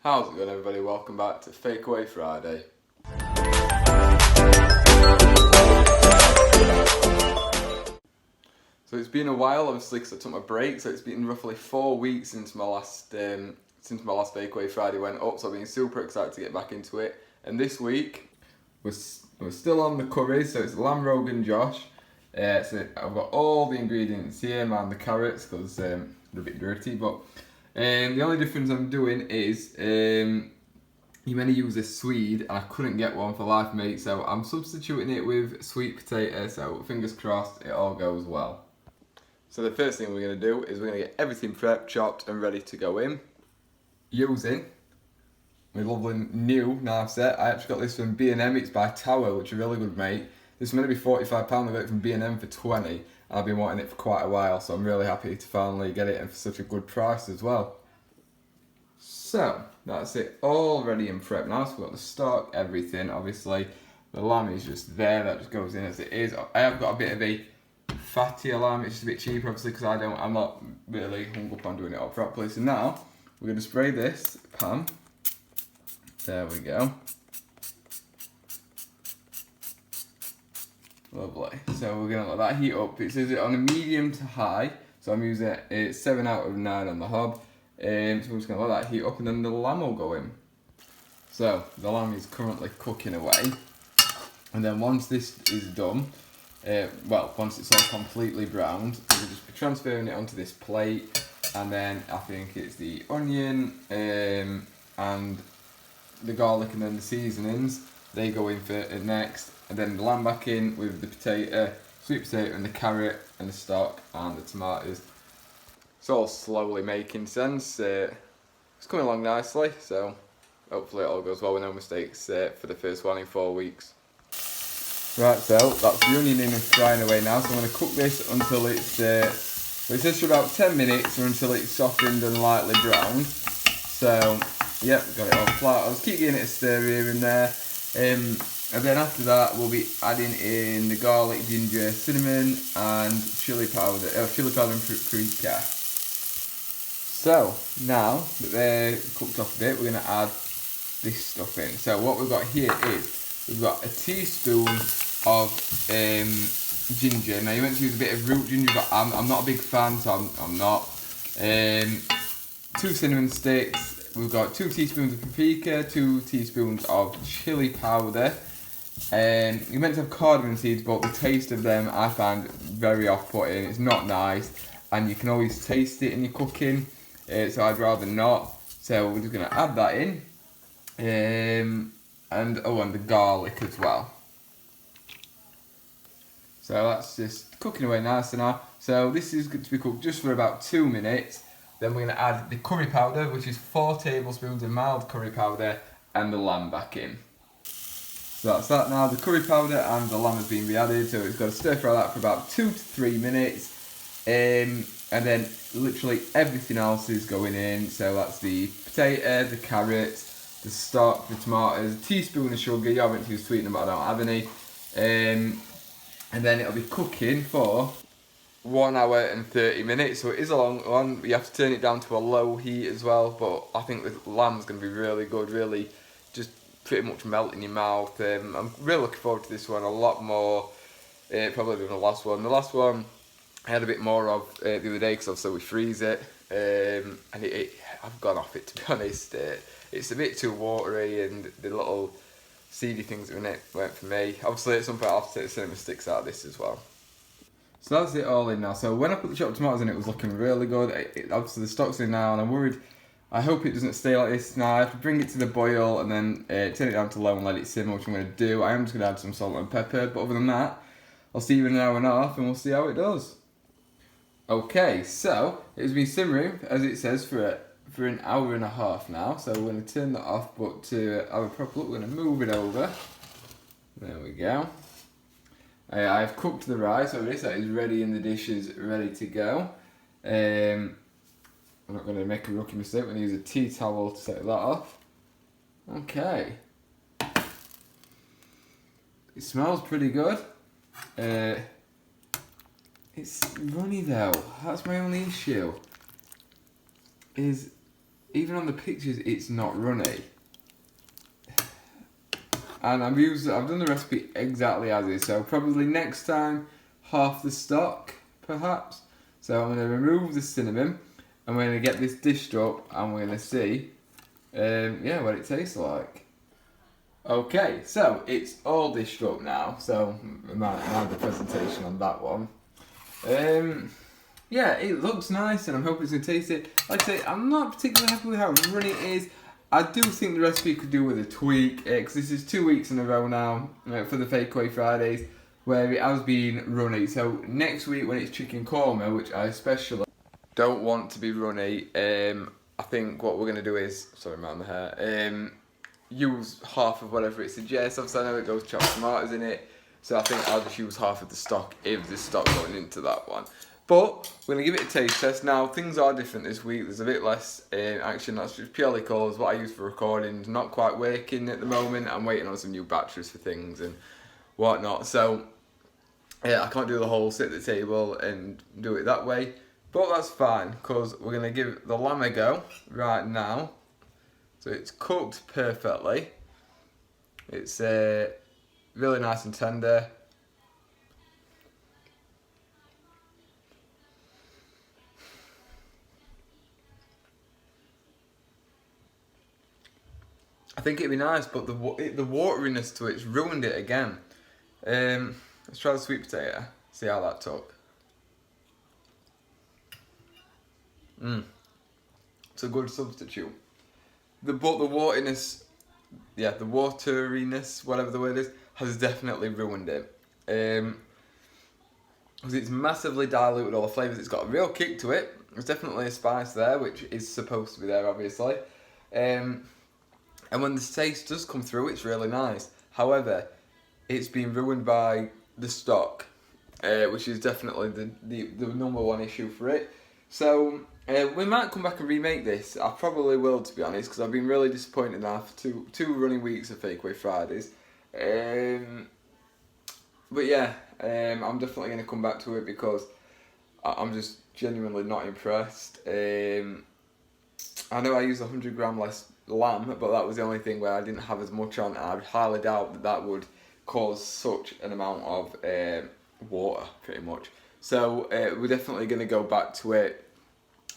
How's it going, everybody? Welcome back to Fakeaway Friday. So it's been a while, obviously, because I took my break. So it's been roughly 4 weeks since my last Fakeaway Friday went up. So I've been super excited to get back into it. And this week we're still on the curries. So it's lamb rogan Josh. So I've got all the ingredients here, man. The carrots, because they're a bit dirty, but. The only difference I'm doing is you meant to use a swede and I couldn't get one for life, mate, so I'm substituting it with sweet potato, so fingers crossed it all goes well. So the first thing we're going to do is we're going to get everything prepped, chopped and ready to go in. Using my lovely new knife set. I actually got this from B&M, it's by Tower, which is really good, mate. This is meant to be £45, I got it from B&M for 20. I've been wanting it for quite a while, so I'm really happy to finally get it and for such a good price as well. So, that's it all ready and prepped now. So we've got the stock, everything. Obviously, the lamb is just there, that just goes in as it is. I have got a bit of a fattier lamb, it's just a bit cheaper obviously because I'm not really hung up on doing it all properly. So now, we're going to spray this pan. There we go. Lovely. So we're going to let that heat up. It says it on a medium to high. So I'm using it 7 out of 9 on the hob. So we're just going to let that heat up and then the lamb will go in. So the lamb is currently cooking away. And then once this is done, once it's all completely browned, we'll just be transferring it onto this plate. And then I think it's the onion and the garlic and then the seasonings. They go in for it next. And then the lamb back in with the potato, sweet potato and the carrot and the stock and the tomatoes. It's all slowly making sense. It's coming along nicely, so hopefully it all goes well with no mistakes for the first one in 4 weeks. Right, so that's the onion in and frying away now. So I'm going to cook this until it's, it says for about 10 minutes or until it's softened and lightly browned. So, yep, got it all flat. I'll just keep getting it a stir here and there. And then after that, we'll be adding in the garlic, ginger, cinnamon, and chili powder and paprika. So now that they're cooked off a bit, we're going to add this stuff in. So what we've got here is we've got a teaspoon of ginger. Now you meant to use a bit of root ginger, but I'm not a big fan, so I'm not. 2 cinnamon sticks. We've got 2 teaspoons of paprika, 2 teaspoons of chili powder. You're meant to have cardamom seeds, but the taste of them I find very off-putting. It's not nice, and you can always taste it in your cooking, so I'd rather not. So we're just going to add that in, and the garlic as well. So that's just cooking away nice now. So this is going to be cooked just for about 2 minutes. Then we're going to add the curry powder, which is 4 tablespoons of mild curry powder, and the lamb back in. So that's that now. The curry powder and the lamb has been re-added, so it's got to stir fry that for about 2 to 3 minutes. And then literally everything else is going in. So that's the potato, the carrots, the stock, the tomatoes, a teaspoon of sugar. You haven't used sweetener, but I don't have any. And then it'll be cooking for 1 hour and 30 minutes, so it is a long one. You have to turn it down to a low heat as well, but I think the lamb's going to be really good, really just pretty much melt in your mouth. I'm really looking forward to this one a lot more probably than the last one. The last one I had a bit more of the other day because obviously we freeze it, and I've gone off it, to be honest. It's a bit too watery and the little seedy things in it weren't for me. Obviously at some point I'll have to take the cinnamon sticks out of this as well. So that's it all in now. So when I put the chopped tomatoes in, it was looking really good. Obviously the stock's in now, and I'm worried. I hope it doesn't stay like this now. I have to bring it to the boil and then turn it down to low and let it simmer, which I'm going to do. I am just going to add some salt and pepper, but other than that, I'll see you in an hour and a half and we'll see how it does. Okay, so it's been simmering, as it says, for an hour and a half now. So we're going to turn that off, but to have a proper look, we're going to move it over. There we go. I've cooked the rice over this, that is ready and the dish is ready to go. I'm not going to make a rookie mistake, I'm going to use a tea towel to set that off. Okay. It smells pretty good. It's runny though, that's my only issue. Is even on the pictures, it's not runny. And I've done the recipe exactly as is, so probably next time, half the stock, perhaps. So I'm going to remove the cinnamon, and we're going to get this dished up, and we're going to see, what it tastes like. Okay, so it's all dished up now, so mind the presentation on that one. Yeah, it looks nice, and I'm hoping it's going to taste it. Like I say, I'm not particularly happy with how runny it is. I do think the recipe could do with a tweak, because this is 2 weeks in a row now for the Fakeaway Fridays, where it has been runny. So next week when it's chicken korma, which I especially don't want to be runny, I think what we're going to do is, sorry I'm around the hair, use half of whatever it suggests. Obviously I know it goes chopped tomatoes in it, so I think I'll just use half of the stock if there's stock going into that one. But we're going to give it a taste test. Now, things are different this week. There's a bit less action. That's just purely because what I use for recording is not quite working at the moment. I'm waiting on some new batteries for things and whatnot. So, yeah, I can't do the whole sit at the table and do it that way. But that's fine, because we're going to give the lamb a go right now. So it's cooked perfectly. It's really nice and tender. I think it'd be nice, but the wateriness to it's ruined it again. Let's try the sweet potato. See how that took. It's a good substitute. But the wateriness, the wateriness, whatever the word is, has definitely ruined it. Because it's massively diluted all the flavours. It's got a real kick to it. There's definitely a spice there, which is supposed to be there, obviously. And when the taste does come through, it's really nice. However, it's been ruined by the stock, which is definitely the number one issue for it. So we might come back and remake this. I probably will, to be honest, because I've been really disappointed now for two running weeks of Fakeaway Fridays. But yeah, I'm definitely going to come back to it because I'm just genuinely not impressed. I know I used 100 gram less lamb, but that was the only thing where I didn't have as much on. I highly doubt that would cause such an amount of water, pretty much. So we're definitely going to go back to it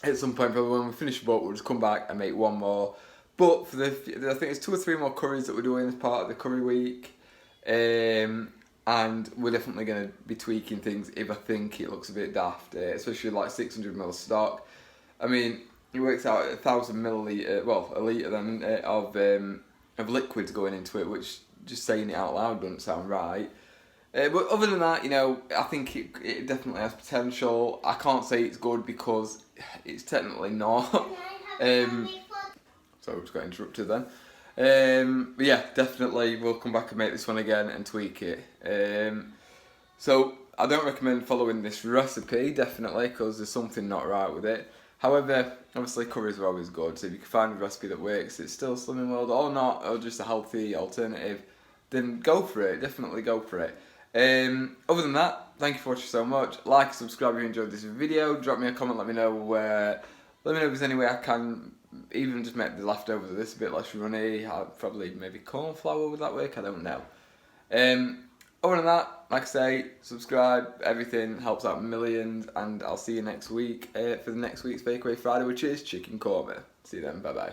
at some point. Probably when we finish the boat, we'll just come back and make one more. But for I think it's 2 or 3 more curries that we're doing as part of the curry week. And we're definitely going to be tweaking things if I think it looks a bit daft, especially like 600ml stock. I mean, it works out at 1,000 milliliter, well, a litre then of liquids going into it, which just saying it out loud doesn't sound right. But other than that, I think it definitely has potential. I can't say it's good because it's technically not. So I just got interrupted then. But yeah, definitely we'll come back and make this one again and tweak it. So I don't recommend following this recipe, definitely, because there's something not right with it. However, obviously curries are always good, so if you can find a recipe that works, it's still Slimming World or not, or just a healthy alternative, then go for it, definitely go for it. Other than that, thank you for watching so much. Like, subscribe if you enjoyed this video, drop me a comment, let me know if there's any way I can even just make the leftovers of this a bit less runny. Probably maybe corn flour, would that work? I don't know. Other than that, like I say, subscribe, everything helps out millions, and I'll see you next week for the next week's Fakeaway Friday, which is chicken korma. See you then, bye bye.